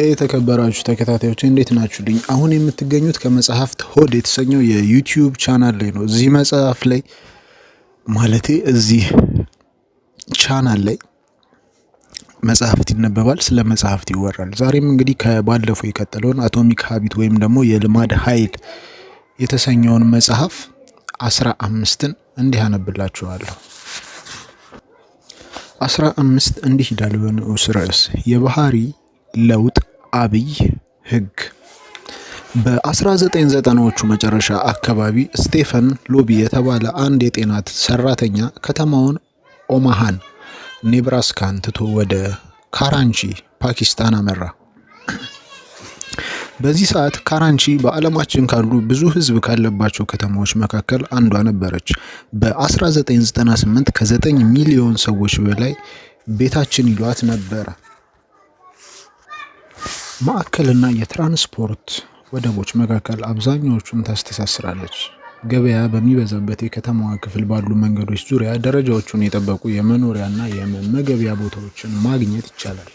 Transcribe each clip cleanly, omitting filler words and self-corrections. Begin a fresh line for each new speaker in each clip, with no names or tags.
የተከበራችሁ ተከታታዮች እንዴት ናችሁልኝ? አሁን የምትገኙት ከመጽሐፍት ሆድ የተሰኘው የዩቲዩብ ቻናል ላይ ነው። እዚህ መጽሐፍ ላይ እዚህ ቻናል ላይ መጽሐፍት ይነበባል፣ ስለ መጽሐፍት ይወራል። ዛሬም እንግዲህ ከባለፈው የቀጠለውን አቶሚክ ሀቢት ወይም ደግሞ የልማድ ኃይል የተሰኘውን መጽሐፍ 15ን እንዲህ አነብላችኋለሁ። 15 እንዲህ ይላል በንዑስ ርዕስ የባህሪ ለውጥ አብይ ህግ። በ1990ዎቹ መጨረሻ አካባቢ ስቴፈን ሎቢ የተባለ አንድ የጤና ሰራተኛ ከተማውን ኦማሃን ኔብራስካን ትቶ ወደ ካራንቺ ፓኪስታን አመራ። በዚህ ሰዓት ካራንቺ በዓለማችን ካሉ ብዙ ህዝብ ካለባቸው ከተማዎች መካከል አንዷ ነበረች። በ1998 ከ9 ሚሊዮን ሰዎች በላይ ቤታችን ይሏት ነበረ። ማዕከልና የትራንስፖርት ወደቦች መካከል አብዛኛዎቹን ታስተሳስራለች። ገበያ በሚበዛበት የከተማዋ ክፍል ባሉ መንገዶች ዙሪያ ደረጃዎቹን የጠበቁ የመኖሪያና የመመገቢያ ቦታዎችን ማግኘት ይቻላል።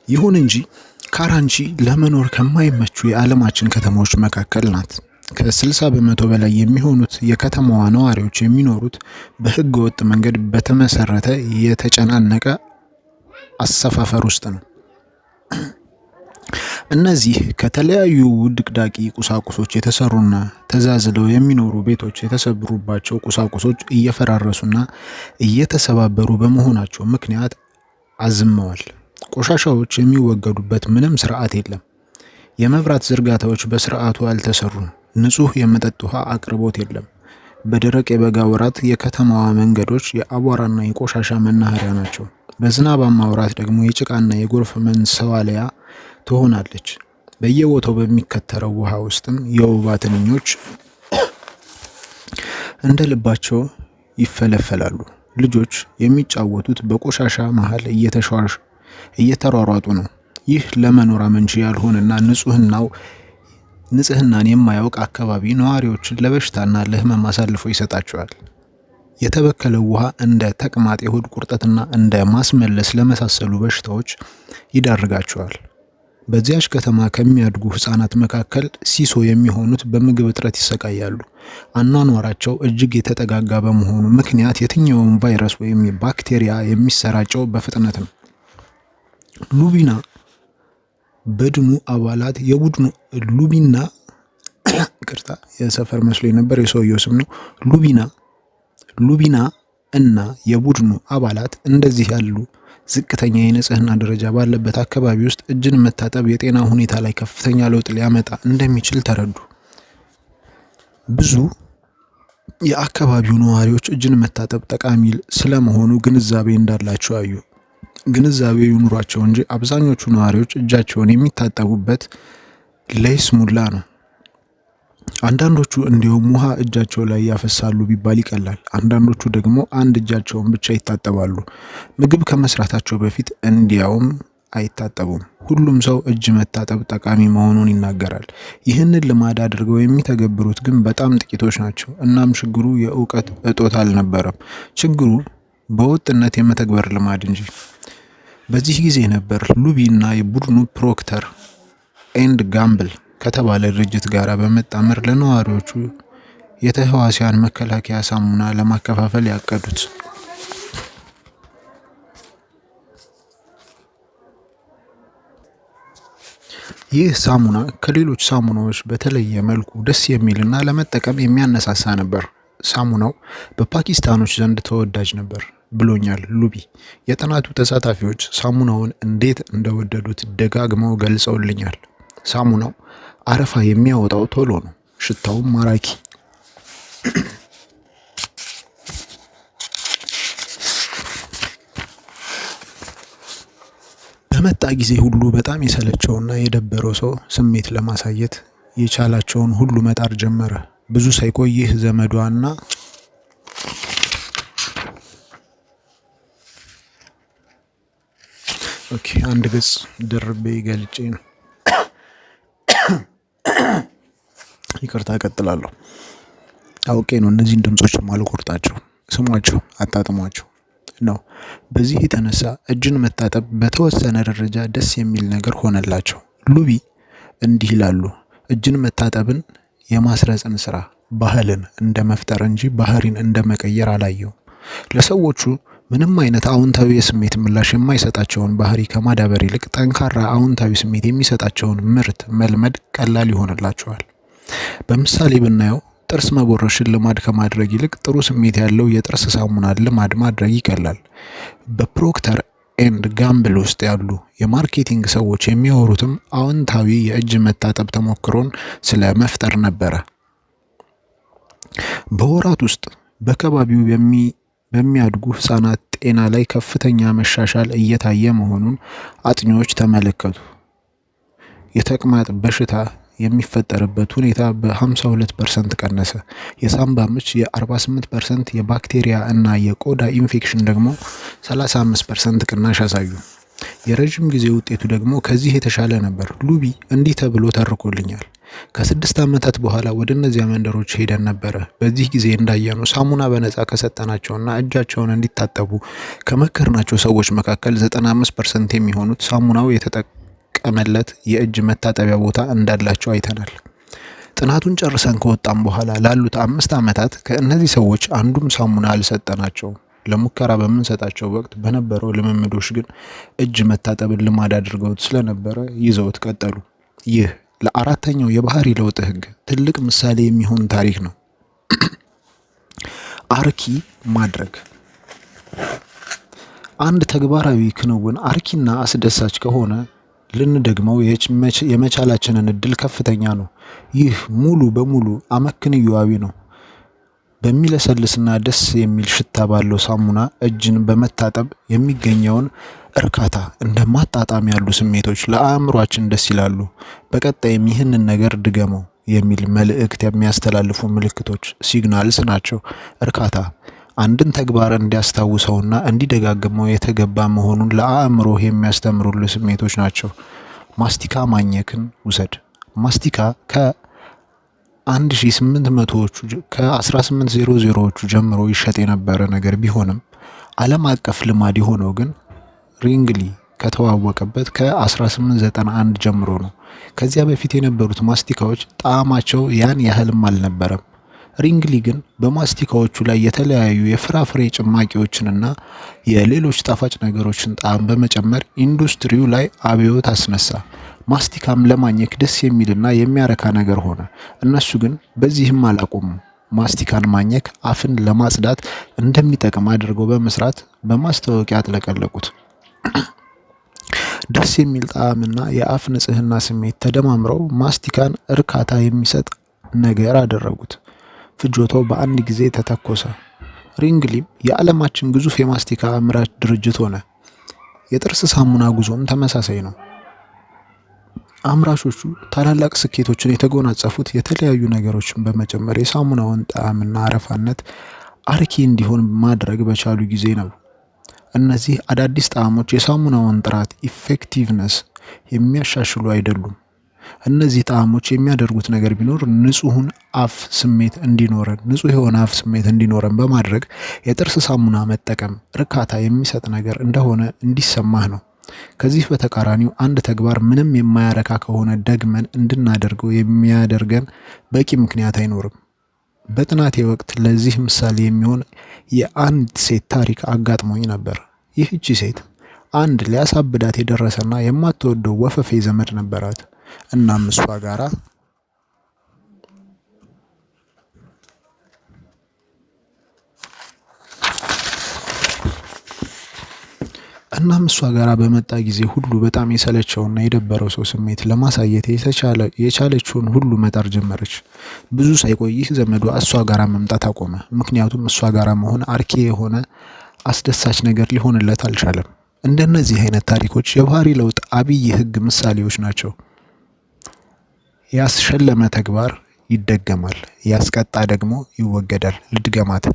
ይሁን እንጂ ካራንቺ ለመኖር ከማይመቹ የዓለማችን ከተሞች መካከል ናት። ከ60 በመቶ በላይ የሚሆኑት የከተማዋ ነዋሪዎች የሚኖሩት በህገ ወጥ መንገድ በተመሰረተ የተጨናነቀ አሰፋፈር ውስጥ ነው። እነዚህ ከተለያዩ ውድቅዳቂ ቁሳቁሶች የተሰሩና ተዛዝለው የሚኖሩ ቤቶች የተሰበሩባቸው ቁሳቁሶች እየፈራረሱና እየተሰባበሩ በመሆናቸው ምክንያት አዝመዋል። ቆሻሻዎች የሚወገዱበት ምንም ስርዓት የለም። የመብራት ዝርጋታዎች በስርዓቱ አልተሰሩም። ንጹህ የመጠጥ ውሃ አቅርቦት የለም። በደረቅ የበጋ ወራት የከተማዋ መንገዶች የአቧራና የቆሻሻ መናኸሪያ ናቸው። በዝናባማ ወራት ደግሞ የጭቃና የጎርፍ መንሰዋለያ ትሆናለች። በየቦታው በሚከተረው ውሃ ውስጥም የወባ ትንኞች እንደ ልባቸው ይፈለፈላሉ። ልጆች የሚጫወቱት በቆሻሻ መሃል እየተሯሯጡ ነው። ይህ ለመኖር አመቺ ያልሆነና ንጽህናን የማያውቅ አካባቢ ነዋሪዎችን ለበሽታና ለህመም አሳልፎ ይሰጣቸዋል። የተበከለው ውሃ እንደ ተቅማጥ፣ የሆድ ቁርጠትና እንደ ማስመለስ ለመሳሰሉ በሽታዎች ይዳርጋቸዋል። በዚያች ከተማ ከሚያድጉ ህጻናት መካከል ሲሶ የሚሆኑት በምግብ እጥረት ይሰቃያሉ። አኗኗራቸው እጅግ የተጠጋጋ በመሆኑ ምክንያት የትኛውም ቫይረስ ወይም ባክቴሪያ የሚሰራጨው በፍጥነት ነው። ሉቢና በድኑ አባላት የቡድኑ የሰፈር መስሎ ነበር፣ የሰውየው ስም ነው። ሉቢና እና የቡድኑ አባላት እንደዚህ ያሉ ዝቅተኛ የንጽህና ደረጃ ባለበት አካባቢ ውስጥ እጅን መታጠብ የጤና ሁኔታ ላይ ከፍተኛ ለውጥ ሊያመጣ እንደሚችል ተረዱ። ብዙ የአካባቢው ነዋሪዎች እጅን መታጠብ ጠቃሚ ስለመሆኑ ግንዛቤ እንዳላቸው አዩ። ግንዛቤው ይኑራቸው እንጂ አብዛኞቹ ነዋሪዎች እጃቸውን የሚታጠቡበት ለይስሙላ ነው። አንዳንዶቹ እንዲሁም ውሃ እጃቸው ላይ ያፈሳሉ ቢባል ይቀላል። አንዳንዶቹ ደግሞ አንድ እጃቸውን ብቻ ይታጠባሉ። ምግብ ከመስራታቸው በፊት እንዲያውም አይታጠቡም። ሁሉም ሰው እጅ መታጠብ ጠቃሚ መሆኑን ይናገራል። ይህንን ልማድ አድርገው የሚተገብሩት ግን በጣም ጥቂቶች ናቸው። እናም ችግሩ የእውቀት እጦት አልነበረም። ችግሩ በወጥነት የመተግበር ልማድ እንጂ። በዚህ ጊዜ ነበር ሉቢ እና የቡድኑ ፕሮክተር ኤንድ ጋምብል ከተባለ ድርጅት ጋር በመጣመር ለነዋሪዎቹ የተህዋሲያን መከላከያ ሳሙና ለማከፋፈል ያቀዱት። ይህ ሳሙና ከሌሎች ሳሙናዎች በተለየ መልኩ ደስ የሚልና ለመጠቀም የሚያነሳሳ ነበር። ሳሙናው በፓኪስታኖች ዘንድ ተወዳጅ ነበር ብሎኛል ሉቢ። የጥናቱ ተሳታፊዎች ሳሙናውን እንዴት እንደወደዱት ደጋግመው ገልጸውልኛል። ሳሙናው አረፋ የሚያወጣው ቶሎ ነው፣ ሽታውም ማራኪ። በመጣ ጊዜ ሁሉ በጣም የሰለቸውና የደበረው ሰው ስሜት ለማሳየት የቻላቸውን ሁሉ መጣር ጀመረ። ብዙ ሳይቆይ ይህ ዘመዷና አንድ ገጽ ደርቤ ገልጬ ነው። ይቅርታ እቀጥላለሁ። አውቄ ነው እነዚህን ድምጾች ማልቆርጣቸው። ስሟቸው፣ አጣጥሟቸው። ነው። በዚህ የተነሳ እጅን መታጠብ በተወሰነ ደረጃ ደስ የሚል ነገር ሆነላቸው። ሉቢ እንዲህ ይላሉ፣ እጅን መታጠብን የማስረጽን ስራ ባህልን እንደ መፍጠር እንጂ ባህሪን እንደ መቀየር አላየው። ለሰዎቹ ምንም አይነት አዎንታዊ የስሜት ምላሽ የማይሰጣቸውን ባህሪ ከማዳበር ይልቅ ጠንካራ አዎንታዊ ስሜት የሚሰጣቸውን ምርት መልመድ ቀላል ይሆንላቸዋል። በምሳሌ ብናየው ጥርስ መቦረሽን ልማድ ከማድረግ ይልቅ ጥሩ ስሜት ያለው የጥርስ ሳሙናን ልማድ ማድረግ ይቀላል። በፕሮክተር ኤንድ ጋምብል ውስጥ ያሉ የማርኬቲንግ ሰዎች የሚያወሩትም አዎንታዊ የእጅ መታጠብ ተሞክሮን ስለ መፍጠር ነበረ። በወራት ውስጥ በከባቢው በሚያድጉ ህጻናት ጤና ላይ ከፍተኛ መሻሻል እየታየ መሆኑን አጥኚዎች ተመለከቱ። የተቅማጥ በሽታ የሚፈጠርበት ሁኔታ በ52% ቀነሰ። የሳምባ ምች የ48%፣ የባክቴሪያ እና የቆዳ ኢንፌክሽን ደግሞ 35% ቅናሽ አሳዩ። የረጅም ጊዜ ውጤቱ ደግሞ ከዚህ የተሻለ ነበር። ሉቢ እንዲህ ተብሎ ተርኮልኛል። ከ6 ዓመታት በኋላ ወደ እነዚያ መንደሮች ሄደን ነበረ። በዚህ ጊዜ እንዳየነው ሳሙና በነፃ ከሰጠናቸውና እጃቸውን እንዲታጠቡ ከመከርናቸው ሰዎች መካከል 95% የሚሆኑት ሳሙናው የተጠቀመለት የእጅ መታጠቢያ ቦታ እንዳላቸው አይተናል። ጥናቱን ጨርሰን ከወጣም በኋላ ላሉት 5 ዓመታት ከእነዚህ ሰዎች አንዱም ሳሙና አልሰጠናቸውም። ለሙከራ በምንሰጣቸው ወቅት በነበረው ልምምዶች ግን እጅ መታጠብን ልማድ አድርገውት ስለነበረ ይዘውት ቀጠሉ። ይህ ለአራተኛው የባህሪ ለውጥ ህግ ትልቅ ምሳሌ የሚሆን ታሪክ ነው። አርኪ ማድረግ። አንድ ተግባራዊ ክንውን አርኪና አስደሳች ከሆነ ልንደግመው የመቻላችንን እድል ከፍተኛ ነው። ይህ ሙሉ በሙሉ አመክንዮአዊ ነው። በሚለሰልስና ደስ የሚል ሽታ ባለው ሳሙና እጅን በመታጠብ የሚገኘውን እርካታ እንደ ማጣጣም ያሉ ስሜቶች ለአእምሯችን ደስ ይላሉ። በቀጣይም ይህንን ነገር ድገመው የሚል መልእክት የሚያስተላልፉ ምልክቶች ሲግናልስ ናቸው። እርካታ አንድን ተግባር እንዲያስታውሰውና እንዲደጋግመው የተገባ መሆኑን ለአእምሮህ የሚያስተምሩልህ ስሜቶች ናቸው። ማስቲካ ማኘክን ውሰድ። ማስቲካ ከ1800ዎቹ ጀምሮ ይሸጥ የነበረ ነገር ቢሆንም ዓለም አቀፍ ልማድ የሆነው ግን ሪንግሊ ከተዋወቀበት ከ1891 ጀምሮ ነው። ከዚያ በፊት የነበሩት ማስቲካዎች ጣዕማቸው ያን ያህልም አልነበረም። ሪንግሊ ግን በማስቲካዎቹ ላይ የተለያዩ የፍራፍሬ ጭማቂዎችንና የሌሎች ጣፋጭ ነገሮችን ጣዕም በመጨመር ኢንዱስትሪው ላይ አብዮት አስነሳ። ማስቲካም ለማኘክ ደስ የሚልና የሚያረካ ነገር ሆነ። እነሱ ግን በዚህም አላቆሙም። ማስቲካን ማኘክ አፍን ለማጽዳት እንደሚጠቅም አድርገው በመስራት በማስታወቂያ አጥለቀለቁት። ደስ የሚል ጣዕምና የአፍ ንጽህና ስሜት ተደማምረው ማስቲካን እርካታ የሚሰጥ ነገር አደረጉት። ፍጆታው በአንድ ጊዜ ተተኮሰ። ሪንግሊም የዓለማችን ግዙፍ የማስቲካ አምራች ድርጅት ሆነ። የጥርስ ሳሙና ጉዞም ተመሳሳይ ነው። አምራቾቹ ታላላቅ ስኬቶችን የተጎናጸፉት የተለያዩ ነገሮችን በመጨመር የሳሙናውን ጣዕምና አረፋነት አርኪ እንዲሆን ማድረግ በቻሉ ጊዜ ነው። እነዚህ አዳዲስ ጣዕሞች የሳሙናውን ጥራት ኢፌክቲቭነስ የሚያሻሽሉ አይደሉም። እነዚህ ጣዕሞች የሚያደርጉት ነገር ቢኖር ንጹህ የሆነ አፍ ስሜት እንዲኖረን በማድረግ የጥርስ ሳሙና መጠቀም እርካታ የሚሰጥ ነገር እንደሆነ እንዲሰማህ ነው። ከዚህ በተቃራኒው አንድ ተግባር ምንም የማያረካ ከሆነ ደግመን እንድናደርገው የሚያደርገን በቂ ምክንያት አይኖርም። በጥናቴ ወቅት ለዚህ ምሳሌ የሚሆን የአንድ ሴት ታሪክ አጋጥሞኝ ነበር። ይህቺ ሴት አንድ ሊያሳብዳት የደረሰና የማትወደው ወፈፌ ዘመድ ነበራት። እናም እሷ ጋራ በመጣ ጊዜ ሁሉ በጣም የሰለቸውና የደበረው ሰው ስሜት ለማሳየት የቻለችውን ሁሉ መጣር ጀመረች። ብዙ ሳይቆይ ይህ ዘመዷ እሷ ጋራ መምጣት አቆመ። ምክንያቱም እሷ ጋራ መሆን አርኪ የሆነ አስደሳች ነገር ሊሆንለት አልቻለም። እንደነዚህ አይነት ታሪኮች የባህሪ ለውጥ አብይ ህግ ምሳሌዎች ናቸው። ያስሸለመ ተግባር ይደገማል፣ ያስቀጣ ደግሞ ይወገዳል። ልድገማት።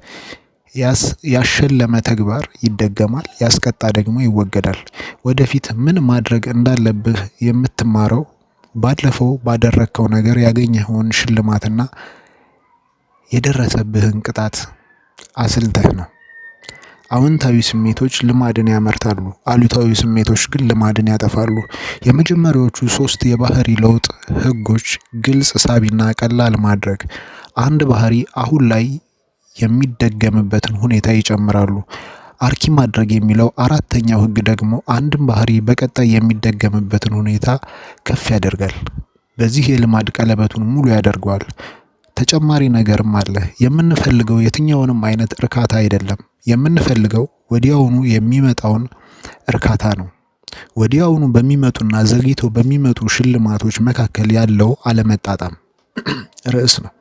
ያሸለመ ተግባር ይደገማል፣ ያስቀጣ ደግሞ ይወገዳል። ወደፊት ምን ማድረግ እንዳለብህ የምትማረው ባለፈው ባደረግከው ነገር ያገኘኸውን ሽልማትና የደረሰብህን ቅጣት አስልተህ ነው። አዎንታዊ ስሜቶች ልማድን ያመርታሉ፣ አሉታዊ ስሜቶች ግን ልማድን ያጠፋሉ። የመጀመሪያዎቹ 3 የባህሪ ለውጥ ህጎች ግልጽ፣ ሳቢና ቀላል ማድረግ አንድ ባህሪ አሁን ላይ የሚደገምበትን ሁኔታ ይጨምራሉ። አርኪ ማድረግ የሚለው አራተኛው ህግ ደግሞ አንድን ባህሪ በቀጣይ የሚደገምበትን ሁኔታ ከፍ ያደርጋል። በዚህ የልማድ ቀለበቱን ሙሉ ያደርገዋል። ተጨማሪ ነገርም አለ። የምንፈልገው የትኛውንም አይነት እርካታ አይደለም። የምንፈልገው ወዲያውኑ የሚመጣውን እርካታ ነው። ወዲያውኑ በሚመጡና ዘግይተው በሚመጡ ሽልማቶች መካከል ያለው አለመጣጣም ርዕስ ነው።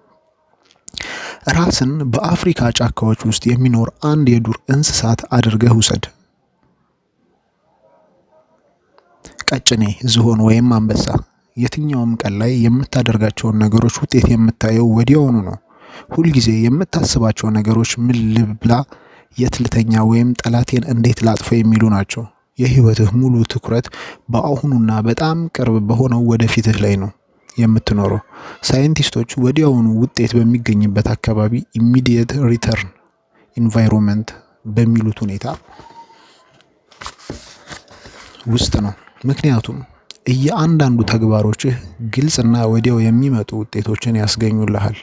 ራስን በአፍሪካ ጫካዎች ውስጥ የሚኖር አንድ የዱር እንስሳት አድርገህ ውሰድ። ቀጭኔ፣ ዝሆን ወይም አንበሳ። የትኛውም ቀን ላይ የምታደርጋቸውን ነገሮች ውጤት የምታየው ወዲያውኑ ነው። ሁልጊዜ የምታስባቸው ነገሮች ምን ልብላ፣ የት ልተኛ ወይም ጠላቴን እንዴት ላጥፈው የሚሉ ናቸው። የህይወትህ ሙሉ ትኩረት በአሁኑና በጣም ቅርብ በሆነው ወደፊትህ ላይ ነው የምትኖረው። ሳይንቲስቶች ወዲያውኑ ውጤት በሚገኝበት አካባቢ ኢሚዲየት ሪተርን ኢንቫይሮንመንት በሚሉት ሁኔታ ውስጥ ነው። ምክንያቱም እያንዳንዱ ተግባሮችህ ግልጽና ወዲያው የሚመጡ ውጤቶችን ያስገኙልሃል።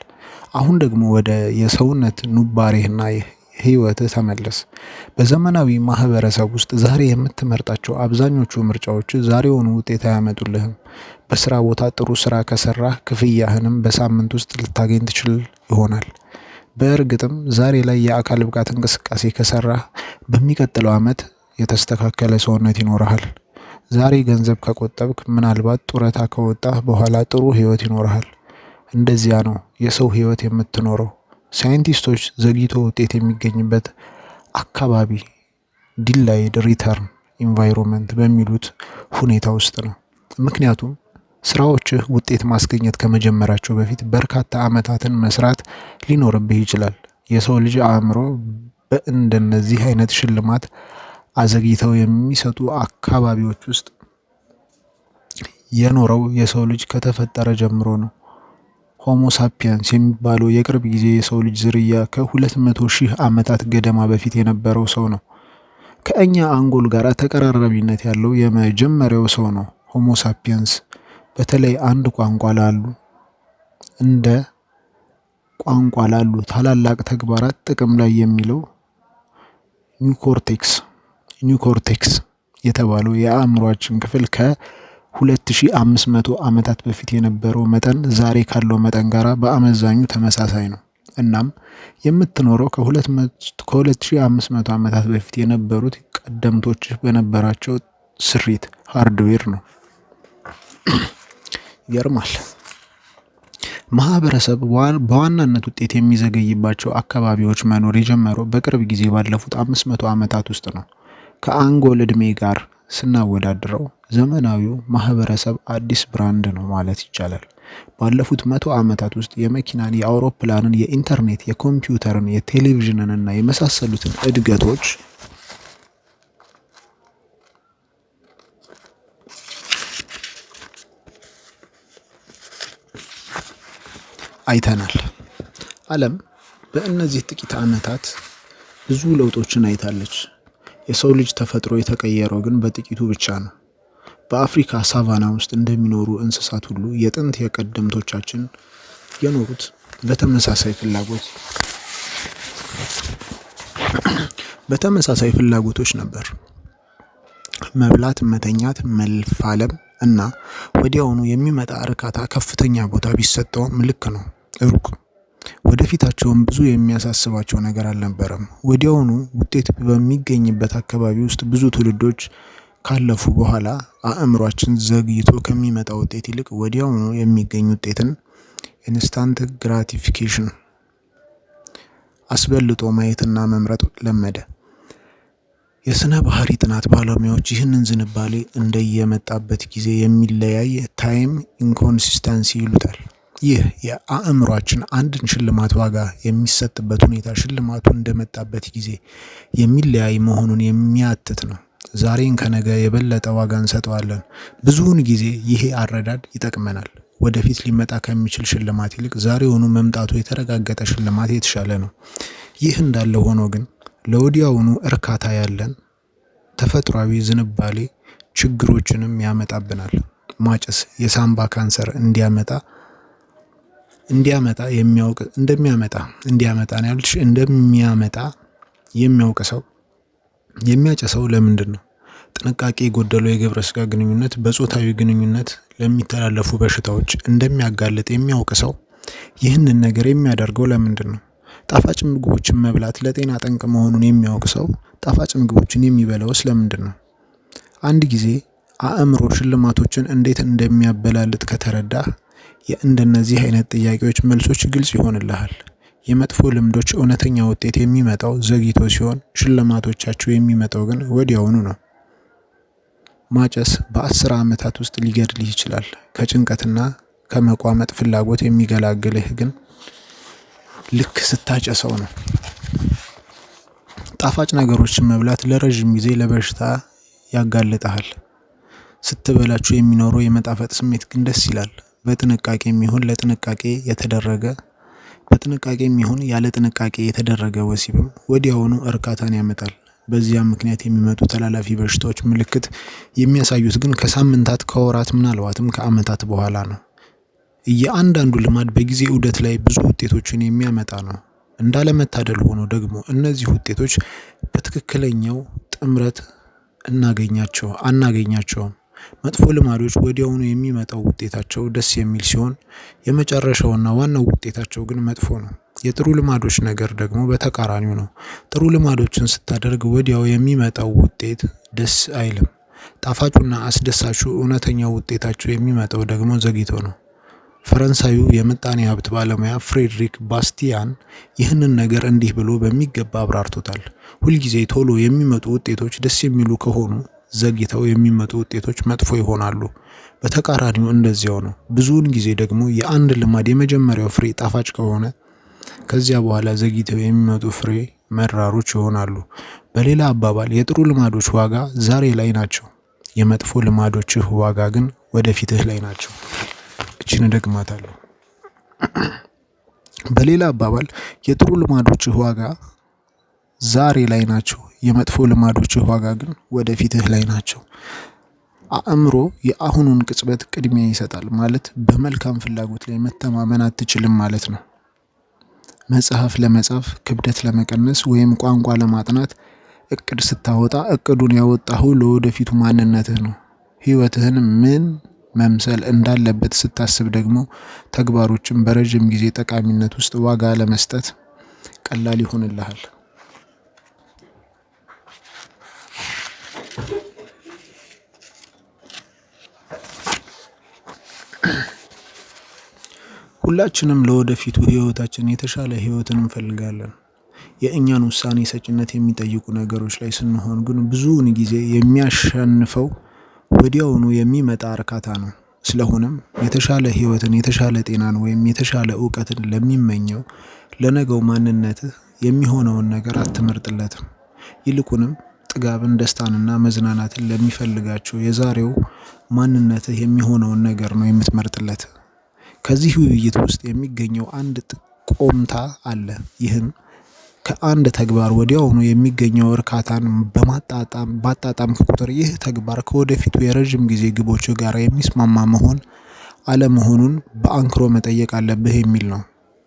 አሁን ደግሞ ወደ የሰውነት ኑባሬህና ህይወትህ ተመለስ። በዘመናዊ ማህበረሰብ ውስጥ ዛሬ የምትመርጣቸው አብዛኞቹ ምርጫዎች ዛሬውኑ ውጤት አያመጡልህም። በስራ ቦታ ጥሩ ስራ ከሰራህ ክፍያህንም በሳምንት ውስጥ ልታገኝ ትችል ይሆናል። በእርግጥም ዛሬ ላይ የአካል ብቃት እንቅስቃሴ ከሰራህ በሚቀጥለው ዓመት የተስተካከለ ሰውነት ይኖርሃል። ዛሬ ገንዘብ ከቆጠብክ ምናልባት ጡረታ ከወጣህ በኋላ ጥሩ ህይወት ይኖርሃል። እንደዚያ ነው የሰው ህይወት የምትኖረው። ሳይንቲስቶች ዘግይቶ ውጤት የሚገኝበት አካባቢ ዲላይድ ሪተርን ኢንቫይሮንመንት በሚሉት ሁኔታ ውስጥ ነው። ምክንያቱም ስራዎችህ ውጤት ማስገኘት ከመጀመራቸው በፊት በርካታ ዓመታትን መስራት ሊኖርብህ ይችላል። የሰው ልጅ አእምሮ በእንደነዚህ አይነት ሽልማት አዘግይተው የሚሰጡ አካባቢዎች ውስጥ የኖረው የሰው ልጅ ከተፈጠረ ጀምሮ ነው። ሆሞ ሳፒየንስ የሚባለው የቅርብ ጊዜ የሰው ልጅ ዝርያ ከ200,000 ዓመታት ገደማ በፊት የነበረው ሰው ነው። ከእኛ አንጎል ጋር ተቀራራቢነት ያለው የመጀመሪያው ሰው ነው። ሆሞ ሳፒየንስ በተለይ አንድ ቋንቋ ላሉ ታላላቅ ተግባራት ጥቅም ላይ የሚለው ኒውኮርቴክስ የተባለው የአእምሯችን ክፍል ከ2500 ዓመታት በፊት የነበረው መጠን ዛሬ ካለው መጠን ጋር በአመዛኙ ተመሳሳይ ነው። እናም የምትኖረው ከ2500 ዓመታት በፊት የነበሩት ቀደምቶች በነበራቸው ስሪት ሃርድዌር ነው። ይገርማል። ማህበረሰብ በዋናነት ውጤት የሚዘገይባቸው አካባቢዎች መኖር የጀመረው በቅርብ ጊዜ ባለፉት 500 ዓመታት ውስጥ ነው። ከአንጎል ዕድሜ ጋር ስናወዳድረው ዘመናዊው ማህበረሰብ አዲስ ብራንድ ነው ማለት ይቻላል። ባለፉት 100 ዓመታት ውስጥ የመኪናን፣ የአውሮፕላንን፣ የኢንተርኔት፣ የኮምፒውተርን፣ የቴሌቪዥንን እና የመሳሰሉትን እድገቶች አይተናል። ዓለም በእነዚህ ጥቂት ዓመታት ብዙ ለውጦችን አይታለች። የሰው ልጅ ተፈጥሮ የተቀየረው ግን በጥቂቱ ብቻ ነው። በአፍሪካ ሳቫና ውስጥ እንደሚኖሩ እንስሳት ሁሉ የጥንት የቀደምቶቻችን የኖሩት በተመሳሳይ ፍላጎቶች ነበር። መብላት፣ መተኛት፣ መፋለም እና ወዲያውኑ የሚመጣ እርካታ ከፍተኛ ቦታ ቢሰጠውም ልክ ነው ሩቅ ወደፊታቸውም ብዙ የሚያሳስባቸው ነገር አልነበረም። ወዲያውኑ ውጤት በሚገኝበት አካባቢ ውስጥ ብዙ ትውልዶች ካለፉ በኋላ አእምሯችን ዘግይቶ ከሚመጣ ውጤት ይልቅ ወዲያውኑ የሚገኝ ውጤትን ኢንስታንት ግራቲፊኬሽን አስበልጦ ማየትና መምረጥ ለመደ። የስነ ባህሪ ጥናት ባለሙያዎች ይህንን ዝንባሌ እንደየመጣበት ጊዜ የሚለያይ ታይም ኢንኮንሲስተንሲ ይሉታል። ይህ የአእምሯችን አንድን ሽልማት ዋጋ የሚሰጥበት ሁኔታ ሽልማቱ እንደመጣበት ጊዜ የሚለያይ መሆኑን የሚያትት ነው። ዛሬን ከነገ የበለጠ ዋጋ እንሰጠዋለን። ብዙውን ጊዜ ይሄ አረዳድ ይጠቅመናል። ወደፊት ሊመጣ ከሚችል ሽልማት ይልቅ ዛሬውኑ መምጣቱ የተረጋገጠ ሽልማት የተሻለ ነው። ይህ እንዳለ ሆኖ ግን ለወዲያውኑ እርካታ ያለን ተፈጥሯዊ ዝንባሌ ችግሮችንም ያመጣብናል። ማጨስ የሳምባ ካንሰር እንደሚያመጣ የሚያውቅ ሰው የሚያጨሰው ለምንድን ነው? ጥንቃቄ የጎደለው የግብረ ስጋ ግንኙነት በጾታዊ ግንኙነት ለሚተላለፉ በሽታዎች እንደሚያጋልጥ የሚያውቅ ሰው ይህንን ነገር የሚያደርገው ለምንድን ነው? ጣፋጭ ምግቦችን መብላት ለጤና ጠንቅ መሆኑን የሚያውቅ ሰው ጣፋጭ ምግቦችን የሚበላውስ ለምንድን ነው? አንድ ጊዜ አእምሮ ሽልማቶችን እንዴት እንደሚያበላልጥ ከተረዳህ የእንደነዚህ አይነት ጥያቄዎች መልሶች ግልጽ ይሆንልሃል። የመጥፎ ልምዶች እውነተኛ ውጤት የሚመጣው ዘግይቶ ሲሆን ሽልማቶቻቸው የሚመጣው ግን ወዲያውኑ ነው። ማጨስ በ10 ዓመታት ውስጥ ሊገድልህ ይችላል። ከጭንቀትና ከመቋመጥ ፍላጎት የሚገላግልህ ግን ልክ ስታጨሰው ነው። ጣፋጭ ነገሮችን መብላት ለረጅም ጊዜ ለበሽታ ያጋልጥሃል። ስትበላቸው የሚኖረው የመጣፈጥ ስሜት ግን ደስ ይላል። በጥንቃቄም ይሁን ያለ ጥንቃቄ የተደረገ ወሲብም ወዲያውኑ እርካታን ያመጣል። በዚያም ምክንያት የሚመጡ ተላላፊ በሽታዎች ምልክት የሚያሳዩት ግን ከሳምንታት፣ ከወራት፣ ምናልባትም ከዓመታት በኋላ ነው። እያንዳንዱ ልማድ በጊዜ ዑደት ላይ ብዙ ውጤቶችን የሚያመጣ ነው። እንዳለመታደል ሆኖ ደግሞ እነዚህ ውጤቶች በትክክለኛው ጥምረት አናገኛቸውም። መጥፎ ልማዶች ወዲያውኑ የሚመጣው ውጤታቸው ደስ የሚል ሲሆን የመጨረሻውና ዋናው ውጤታቸው ግን መጥፎ ነው። የጥሩ ልማዶች ነገር ደግሞ በተቃራኒው ነው። ጥሩ ልማዶችን ስታደርግ ወዲያው የሚመጣው ውጤት ደስ አይልም። ጣፋጩና አስደሳቹ እውነተኛው ውጤታቸው የሚመጣው ደግሞ ዘግይቶ ነው። ፈረንሳዩ የምጣኔ ሀብት ባለሙያ ፍሬድሪክ ባስቲያን ይህንን ነገር እንዲህ ብሎ በሚገባ አብራርቶታል። ሁልጊዜ ቶሎ የሚመጡ ውጤቶች ደስ የሚሉ ከሆኑ ዘግይተው የሚመጡ ውጤቶች መጥፎ ይሆናሉ። በተቃራኒው እንደዚያው ነው። ብዙውን ጊዜ ደግሞ የአንድ ልማድ የመጀመሪያው ፍሬ ጣፋጭ ከሆነ ከዚያ በኋላ ዘግይተው የሚመጡ ፍሬ መራሮች ይሆናሉ። በሌላ አባባል የጥሩ ልማዶች ዋጋ ዛሬ ላይ ናቸው። የመጥፎ ልማዶችህ ዋጋ ግን ወደፊትህ ላይ ናቸው። እቺን ደግማታለሁ። በሌላ አባባል የጥሩ ልማዶችህ ዋጋ ዛሬ ላይ ናቸው። የመጥፎ ልማዶችህ ዋጋ ግን ወደፊትህ ላይ ናቸው። አእምሮ የአሁኑን ቅጽበት ቅድሚያ ይሰጣል ማለት በመልካም ፍላጎት ላይ መተማመን አትችልም ማለት ነው። መጽሐፍ ለመጻፍ፣ ክብደት ለመቀነስ ወይም ቋንቋ ለማጥናት እቅድ ስታወጣ እቅዱን ያወጣኸው ለወደፊቱ ማንነትህ ነው። ህይወትህን ምን መምሰል እንዳለበት ስታስብ ደግሞ ተግባሮችን በረጅም ጊዜ ጠቃሚነት ውስጥ ዋጋ ለመስጠት ቀላል ይሆንልሃል። ሁላችንም ለወደፊቱ ህይወታችን የተሻለ ህይወትን እንፈልጋለን። የእኛን ውሳኔ ሰጭነት የሚጠይቁ ነገሮች ላይ ስንሆን ግን ብዙውን ጊዜ የሚያሸንፈው ወዲያውኑ የሚመጣ እርካታ ነው። ስለሆነም የተሻለ ህይወትን፣ የተሻለ ጤናን ወይም የተሻለ እውቀትን ለሚመኘው ለነገው ማንነትህ የሚሆነውን ነገር አትመርጥለትም። ይልቁንም ጥጋብን፣ ደስታንና መዝናናትን ለሚፈልጋቸው የዛሬው ማንነትህ የሚሆነውን ነገር ነው የምትመርጥለት። ከዚህ ውይይት ውስጥ የሚገኘው አንድ ጥቆምታ አለ። ይህም ከአንድ ተግባር ወዲያውኑ የሚገኘው እርካታን ባጣጣምክ ቁጥር ይህ ተግባር ከወደፊቱ የረዥም ጊዜ ግቦች ጋር የሚስማማ መሆን አለመሆኑን በአንክሮ መጠየቅ አለብህ የሚል ነው።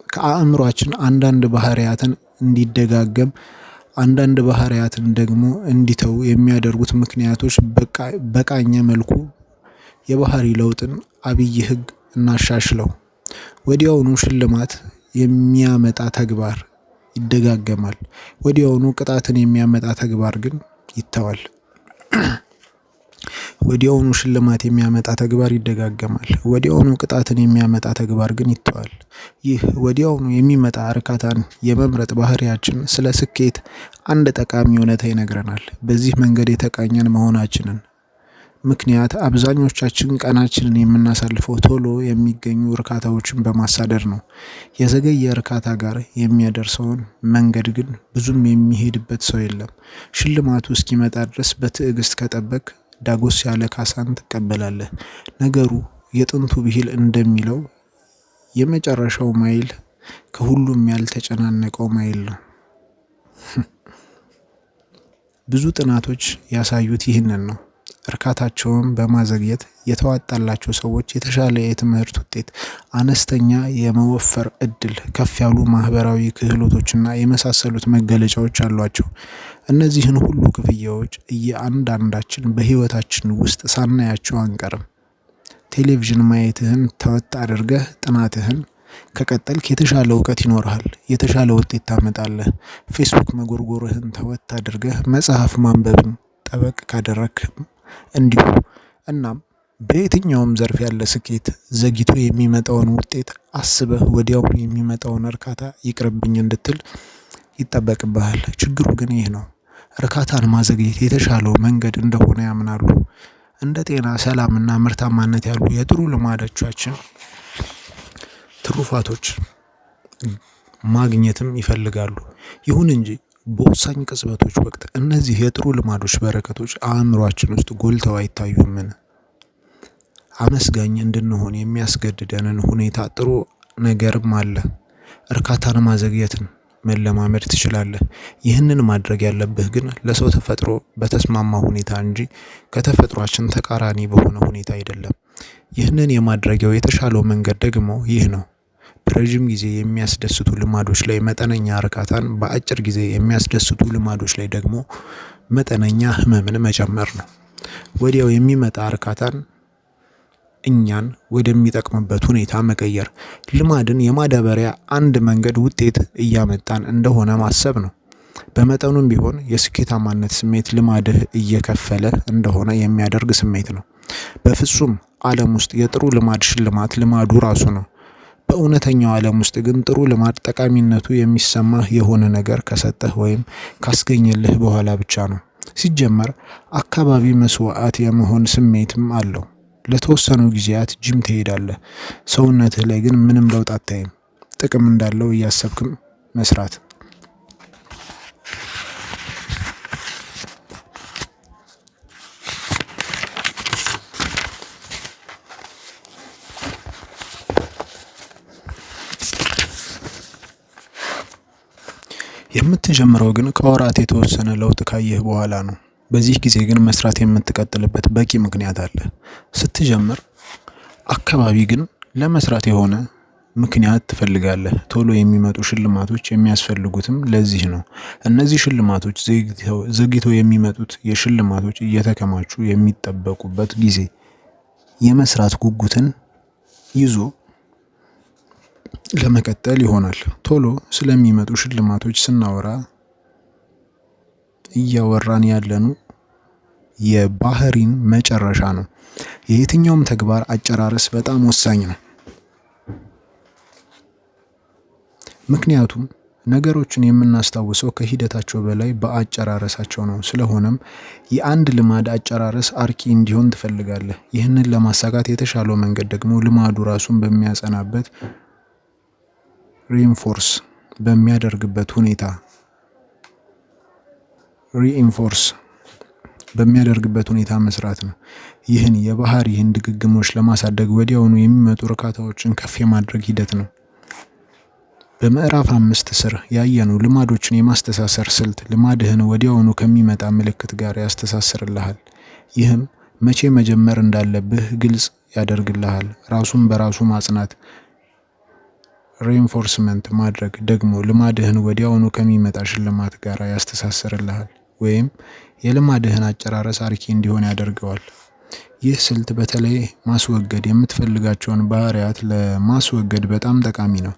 ከአእምሯችን አንዳንድ ባህሪያትን እንዲደጋገም አንዳንድ ባህሪያትን ደግሞ እንዲተው የሚያደርጉት ምክንያቶች በቃኘ መልኩ የባህሪ ለውጥን አብይ ህግ እናሻሽለው። ወዲያውኑ ሽልማት የሚያመጣ ተግባር ይደጋገማል። ወዲያውኑ ቅጣትን የሚያመጣ ተግባር ግን ይተዋል። ወዲያውኑ ሽልማት የሚያመጣ ተግባር ይደጋገማል። ወዲያውኑ ቅጣትን የሚያመጣ ተግባር ግን ይተዋል። ይህ ወዲያውኑ የሚመጣ እርካታን የመምረጥ ባህሪያችን ስለ ስኬት አንድ ጠቃሚ እውነታ ይነግረናል። በዚህ መንገድ የተቃኘን መሆናችንን ምክንያት አብዛኞቻችን ቀናችንን የምናሳልፈው ቶሎ የሚገኙ እርካታዎችን በማሳደድ ነው። የዘገየ እርካታ ጋር የሚያደርሰውን መንገድ ግን ብዙም የሚሄድበት ሰው የለም። ሽልማቱ እስኪመጣ ድረስ በትዕግስት ከጠበቅ ዳጎስ ያለ ካሳን ትቀበላለህ። ነገሩ የጥንቱ ብሂል እንደሚለው የመጨረሻው ማይል ከሁሉም ያልተጨናነቀው ማይል ነው። ብዙ ጥናቶች ያሳዩት ይህንን ነው። እርካታቸውን በማዘግየት የተዋጣላቸው ሰዎች የተሻለ የትምህርት ውጤት፣ አነስተኛ የመወፈር እድል፣ ከፍ ያሉ ማህበራዊ ክህሎቶችና የመሳሰሉት መገለጫዎች አሏቸው። እነዚህን ሁሉ ክፍያዎች እያንዳንዳችን በህይወታችን ውስጥ ሳናያቸው አንቀርም። ቴሌቪዥን ማየትህን ተወጥ አድርገህ ጥናትህን ከቀጠልክ የተሻለ እውቀት ይኖርሃል፣ የተሻለ ውጤት ታመጣለህ። ፌስቡክ መጎርጎርህን ተወጥ አድርገህ መጽሐፍ ማንበብን ጠበቅ ካደረክ እንዲሁ። እናም በየትኛውም ዘርፍ ያለ ስኬት ዘግይቶ የሚመጣውን ውጤት አስበህ ወዲያው የሚመጣውን እርካታ ይቅርብኝ እንድትል ይጠበቅብሃል። ችግሩ ግን ይህ ነው። እርካታን ማዘግየት የተሻለው መንገድ እንደሆነ ያምናሉ። እንደ ጤና፣ ሰላምና ምርታማነት ያሉ የጥሩ ልማዶቻችን ትሩፋቶች ማግኘትም ይፈልጋሉ። ይሁን እንጂ በወሳኝ ቅጽበቶች ወቅት እነዚህ የጥሩ ልማዶች በረከቶች አእምሯችን ውስጥ ጎልተው አይታዩምን? አመስጋኝ እንድንሆን የሚያስገድደንን ሁኔታ ጥሩ ነገርም አለ። እርካታን ማዘግየትን መለማመድ ትችላለህ። ይህንን ማድረግ ያለብህ ግን ለሰው ተፈጥሮ በተስማማ ሁኔታ እንጂ ከተፈጥሯችን ተቃራኒ በሆነ ሁኔታ አይደለም። ይህንን የማድረጊያው የተሻለው መንገድ ደግሞ ይህ ነው። በረዥም ጊዜ የሚያስደስቱ ልማዶች ላይ መጠነኛ እርካታን፣ በአጭር ጊዜ የሚያስደስቱ ልማዶች ላይ ደግሞ መጠነኛ ህመምን መጨመር ነው። ወዲያው የሚመጣ እርካታን እኛን ወደሚጠቅምበት ሁኔታ መቀየር። ልማድን የማዳበሪያ አንድ መንገድ ውጤት እያመጣን እንደሆነ ማሰብ ነው። በመጠኑም ቢሆን የስኬታማነት ስሜት ልማድህ እየከፈለ እንደሆነ የሚያደርግ ስሜት ነው። በፍጹም ዓለም ውስጥ የጥሩ ልማድ ሽልማት ልማዱ ራሱ ነው። በእውነተኛው ዓለም ውስጥ ግን ጥሩ ልማድ ጠቃሚነቱ የሚሰማህ የሆነ ነገር ከሰጠህ ወይም ካስገኘልህ በኋላ ብቻ ነው። ሲጀመር አካባቢ መስዋዕት የመሆን ስሜትም አለው። ለተወሰኑ ጊዜያት ጂም ትሄዳለህ፣ ሰውነትህ ላይ ግን ምንም ለውጥ አታይም። ጥቅም እንዳለው እያሰብክም መስራት። የምትጀምረው ግን ከወራት የተወሰነ ለውጥ ካየህ በኋላ ነው። በዚህ ጊዜ ግን መስራት የምትቀጥልበት በቂ ምክንያት አለ። ስትጀምር አካባቢ ግን ለመስራት የሆነ ምክንያት ትፈልጋለህ። ቶሎ የሚመጡ ሽልማቶች የሚያስፈልጉትም ለዚህ ነው። እነዚህ ሽልማቶች ዘግይተው የሚመጡት የሽልማቶች እየተከማቹ የሚጠበቁበት ጊዜ የመስራት ጉጉትን ይዞ ለመቀጠል ይሆናል። ቶሎ ስለሚመጡ ሽልማቶች ስናወራ እያወራን ያለኑ የባህሪን መጨረሻ ነው። የየትኛውም ተግባር አጨራረስ በጣም ወሳኝ ነው። ምክንያቱም ነገሮችን የምናስታውሰው ከሂደታቸው በላይ በአጨራረሳቸው ነው። ስለሆነም የአንድ ልማድ አጨራረስ አርኪ እንዲሆን ትፈልጋለህ። ይህንን ለማሳካት የተሻለው መንገድ ደግሞ ልማዱ ራሱን በሚያጸናበት ሪኢንፎርስ በሚያደርግበት ሁኔታ መስራት ነው። ይህን የባህሪህን ድግግሞች ለማሳደግ ወዲያውኑ የሚመጡ እርካታዎችን ከፍ የማድረግ ሂደት ነው። በምዕራፍ 5 ስር ያየነው ልማዶችን የማስተሳሰር ስልት ልማድህን ወዲያውኑ ከሚመጣ ምልክት ጋር ያስተሳስርልሃል። ይህም መቼ መጀመር እንዳለብህ ግልጽ ያደርግልሃል። ራሱን በራሱ ማጽናት ሪኢንፎርስመንት ማድረግ ደግሞ ልማድህን ወዲያውኑ ከሚመጣ ሽልማት ጋር ያስተሳስርልሃል ወይም የልማድህን አጨራረስ አርኪ እንዲሆን ያደርገዋል። ይህ ስልት በተለይ ማስወገድ የምትፈልጋቸውን ባህሪያት ለማስወገድ በጣም ጠቃሚ ነው።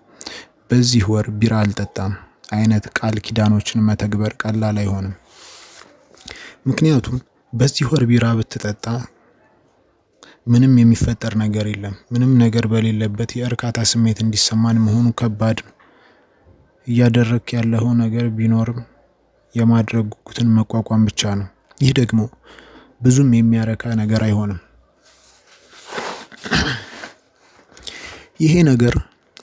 በዚህ ወር ቢራ አልጠጣም አይነት ቃል ኪዳኖችን መተግበር ቀላል አይሆንም። ምክንያቱም በዚህ ወር ቢራ ብትጠጣ ምንም የሚፈጠር ነገር የለም። ምንም ነገር በሌለበት የእርካታ ስሜት እንዲሰማን መሆኑ ከባድ ነው። እያደረክ ያለው ነገር ቢኖርም የማድረግ ጉጉትን መቋቋም ብቻ ነው። ይህ ደግሞ ብዙም የሚያረካ ነገር አይሆንም። ይሄ ነገር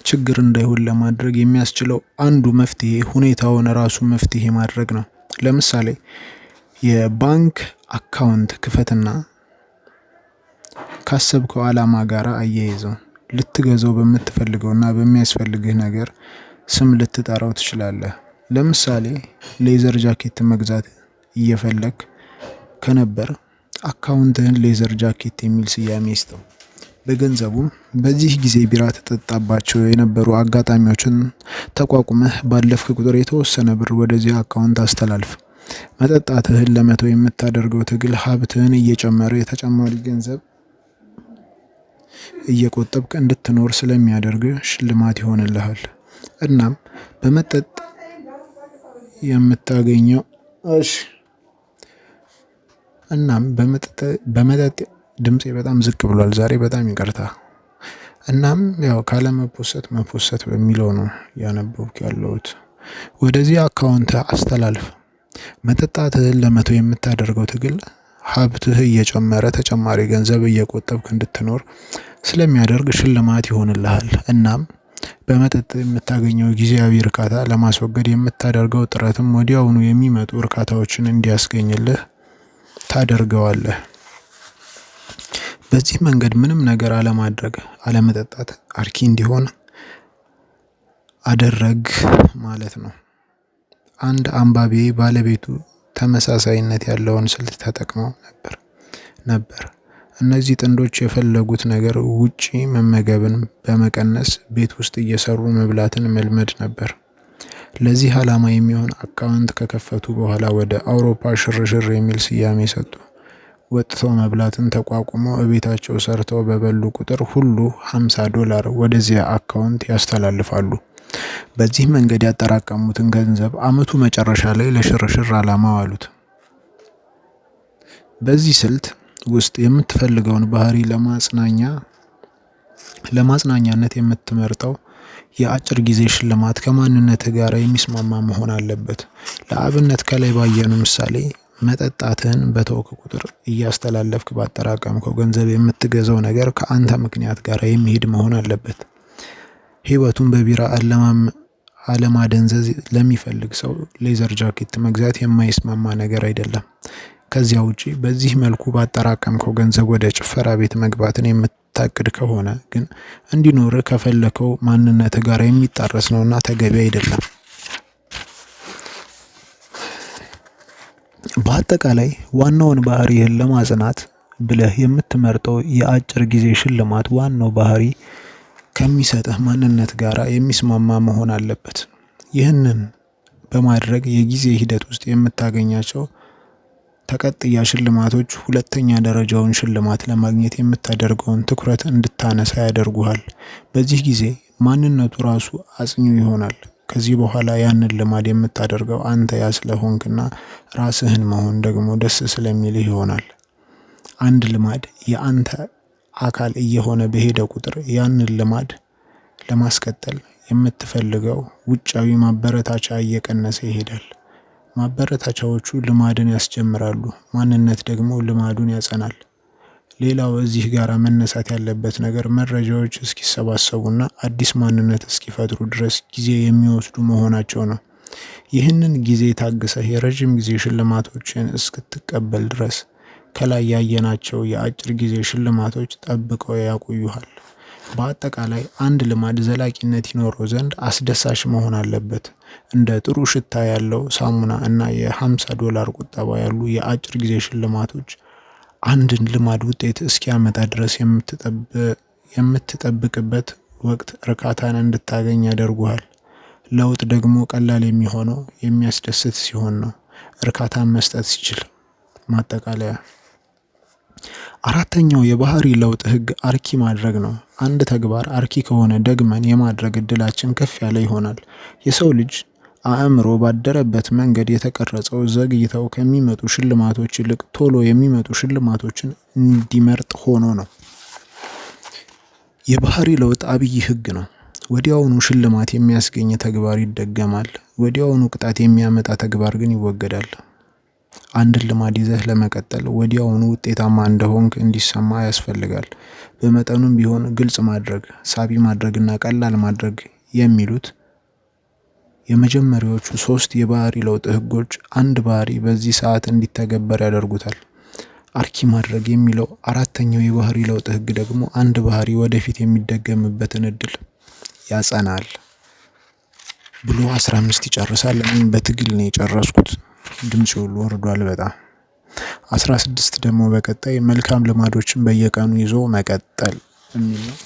ችግር እንዳይሆን ለማድረግ የሚያስችለው አንዱ መፍትሄ ሁኔታውን ራሱ መፍትሄ ማድረግ ነው። ለምሳሌ የባንክ አካውንት ክፈትና ካሰብከው ዓላማ ጋር አያይዘው። ልትገዛው በምትፈልገውና በሚያስፈልግህ ነገር ስም ልትጠራው ትችላለህ። ለምሳሌ ሌዘር ጃኬት መግዛት እየፈለግ ከነበር አካውንትህን ሌዘር ጃኬት የሚል ስያሜ ይስጠው። በገንዘቡም በዚህ ጊዜ ቢራ ተጠጣባቸው የነበሩ አጋጣሚዎችን ተቋቁመህ ባለፍክ ቁጥር የተወሰነ ብር ወደዚህ አካውንት አስተላልፍ። መጠጣትህን ለመተው የምታደርገው ትግል ሀብትህን እየጨመረ የተጨማሪ ገንዘብ እየቆጠብክ እንድትኖር ስለሚያደርግ ሽልማት ይሆንልሃል። እናም በመጠጥ የምታገኘው በመጠጥ ድምፄ በጣም ዝቅ ብሏል ዛሬ በጣም ይቅርታ። እናም ያው መፖሰት በሚለው ነው ያነበብኩ ያለሁት። ወደዚህ አካውንት አስተላልፍ። መጠጣትህን ለመተው የምታደርገው ትግል ሀብትህ እየጨመረ ተጨማሪ ገንዘብ እየቆጠብክ እንድትኖር ስለሚያደርግ ሽልማት ይሆንልሃል። እናም በመጠጥ የምታገኘው ጊዜያዊ እርካታ ለማስወገድ የምታደርገው ጥረትም ወዲያውኑ የሚመጡ እርካታዎችን እንዲያስገኝልህ ታደርገዋለህ። በዚህ መንገድ ምንም ነገር አለመጠጣት አርኪ እንዲሆን አደረግ ማለት ነው። አንድ አንባቢ ባለቤቱ ተመሳሳይነት ያለውን ስልት ተጠቅመው ነበር። እነዚህ ጥንዶች የፈለጉት ነገር ውጪ መመገብን በመቀነስ ቤት ውስጥ እየሰሩ መብላትን መልመድ ነበር። ለዚህ ዓላማ የሚሆን አካውንት ከከፈቱ በኋላ ወደ አውሮፓ ሽርሽር የሚል ስያሜ ሰጡ። ወጥተው መብላትን ተቋቁመው እቤታቸው ሰርተው በበሉ ቁጥር ሁሉ $50 ወደዚያ አካውንት ያስተላልፋሉ። በዚህ መንገድ ያጠራቀሙትን ገንዘብ አመቱ መጨረሻ ላይ ለሽርሽር ዓላማ አዋሉት። በዚህ ስልት ውስጥ የምትፈልገውን ባህሪ ለማጽናኛነት የምትመርጠው የአጭር ጊዜ ሽልማት ከማንነትህ ጋር የሚስማማ መሆን አለበት። ለአብነት ከላይ ባየነው ምሳሌ መጠጣትህን በተወክ ቁጥር እያስተላለፍክ ባጠራቀምከው ገንዘብ የምትገዛው ነገር ከአንተ ምክንያት ጋር የሚሄድ መሆን አለበት። ህይወቱን በቢራ አለማደንዘዝ ለሚፈልግ ሰው ሌዘር ጃኬት መግዛት የማይስማማ ነገር አይደለም። ከዚያ ውጪ በዚህ መልኩ ባጠራቀምከው ገንዘብ ወደ ጭፈራ ቤት መግባትን የምታቅድ ከሆነ ግን እንዲኖርህ ከፈለከው ማንነትህ ጋር የሚጣረስ ነውና ተገቢ አይደለም። በአጠቃላይ ዋናውን ባህሪህን ለማጽናት ብለህ የምትመርጠው የአጭር ጊዜ ሽልማት ዋናው ባህሪ ከሚሰጥህ ማንነት ጋር የሚስማማ መሆን አለበት። ይህንን በማድረግ የጊዜ ሂደት ውስጥ የምታገኛቸው ተቀጥያ ሽልማቶች ሁለተኛ ደረጃውን ሽልማት ለማግኘት የምታደርገውን ትኩረት እንድታነሳ ያደርጉሃል። በዚህ ጊዜ ማንነቱ ራሱ አጽኚው ይሆናል። ከዚህ በኋላ ያንን ልማድ የምታደርገው አንተ ያ ስለሆንክና ራስህን መሆን ደግሞ ደስ ስለሚልህ ይሆናል። አንድ ልማድ የአንተ አካል እየሆነ በሄደ ቁጥር ያንን ልማድ ለማስቀጠል የምትፈልገው ውጫዊ ማበረታቻ እየቀነሰ ይሄዳል። ማበረታቻዎቹ ልማድን ያስጀምራሉ፣ ማንነት ደግሞ ልማዱን ያጸናል። ሌላው እዚህ ጋር መነሳት ያለበት ነገር መረጃዎች እስኪሰባሰቡና አዲስ ማንነት እስኪፈጥሩ ድረስ ጊዜ የሚወስዱ መሆናቸው ነው። ይህንን ጊዜ ታግሰህ የረጅም ጊዜ ሽልማቶችን እስክትቀበል ድረስ ከላይ ያየናቸው የአጭር ጊዜ ሽልማቶች ጠብቀው ያቆዩሃል። በአጠቃላይ አንድ ልማድ ዘላቂነት ይኖረው ዘንድ አስደሳች መሆን አለበት። እንደ ጥሩ ሽታ ያለው ሳሙና እና $50 ቁጠባ ያሉ የአጭር ጊዜ ሽልማቶች አንድን ልማድ ውጤት እስኪያመጣ ድረስ የምትጠብቅበት ወቅት እርካታን እንድታገኝ ያደርጉሃል። ለውጥ ደግሞ ቀላል የሚሆነው የሚያስደስት ሲሆን ነው፣ እርካታን መስጠት ሲችል። ማጠቃለያ፣ አራተኛው የባህሪ ለውጥ ህግ አርኪ ማድረግ ነው። አንድ ተግባር አርኪ ከሆነ ደግመን የማድረግ እድላችን ከፍ ያለ ይሆናል። የሰው ልጅ አእምሮ ባደረበት መንገድ የተቀረጸው ዘግይተው ከሚመጡ ሽልማቶች ይልቅ ቶሎ የሚመጡ ሽልማቶችን እንዲመርጥ ሆኖ ነው። የባህሪ ለውጥ አብይ ህግ ነው። ወዲያውኑ ሽልማት የሚያስገኝ ተግባር ይደገማል። ወዲያውኑ ቅጣት የሚያመጣ ተግባር ግን ይወገዳል። አንድን ልማድ ይዘህ ለመቀጠል ወዲያውኑ ውጤታማ እንደሆንክ እንዲሰማ ያስፈልጋል። በመጠኑም ቢሆን ግልጽ ማድረግ፣ ሳቢ ማድረግና ቀላል ማድረግ የሚሉት የመጀመሪያዎቹ 3 የባህሪ ለውጥ ህጎች አንድ ባህሪ በዚህ ሰዓት እንዲተገበር ያደርጉታል። አርኪ ማድረግ የሚለው አራተኛው የባህሪ ለውጥ ህግ ደግሞ አንድ ባህሪ ወደፊት የሚደገምበትን እድል ያጸናል ብሎ 15 ይጨርሳል። እኔም በትግል ነው የጨረስኩት። ድምጽ ሁሉ ወርዷል በጣም። 16 ደግሞ በቀጣይ መልካም ልማዶችን በየቀኑ ይዞ መቀጠል የሚል ነው።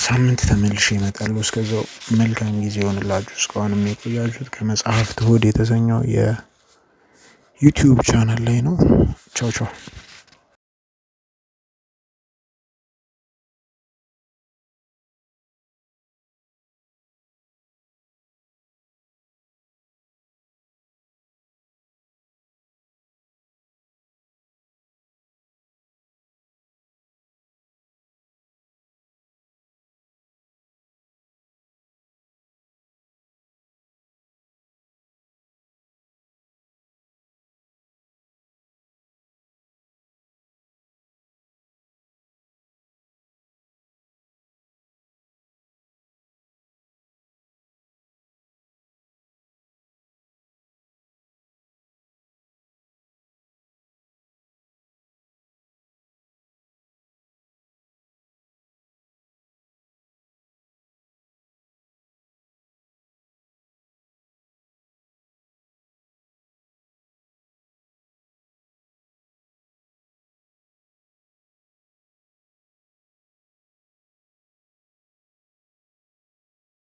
ሳምንት ተመልሼ እመጣለሁ። እስከዛው መልካም ጊዜ ይሆንላችሁ። እስካሁንም የቆያችሁት ከመጽሐፍት ሆድ የተሰኘው የዩቲዩብ ቻናል ላይ ነው። ቻው ቻው።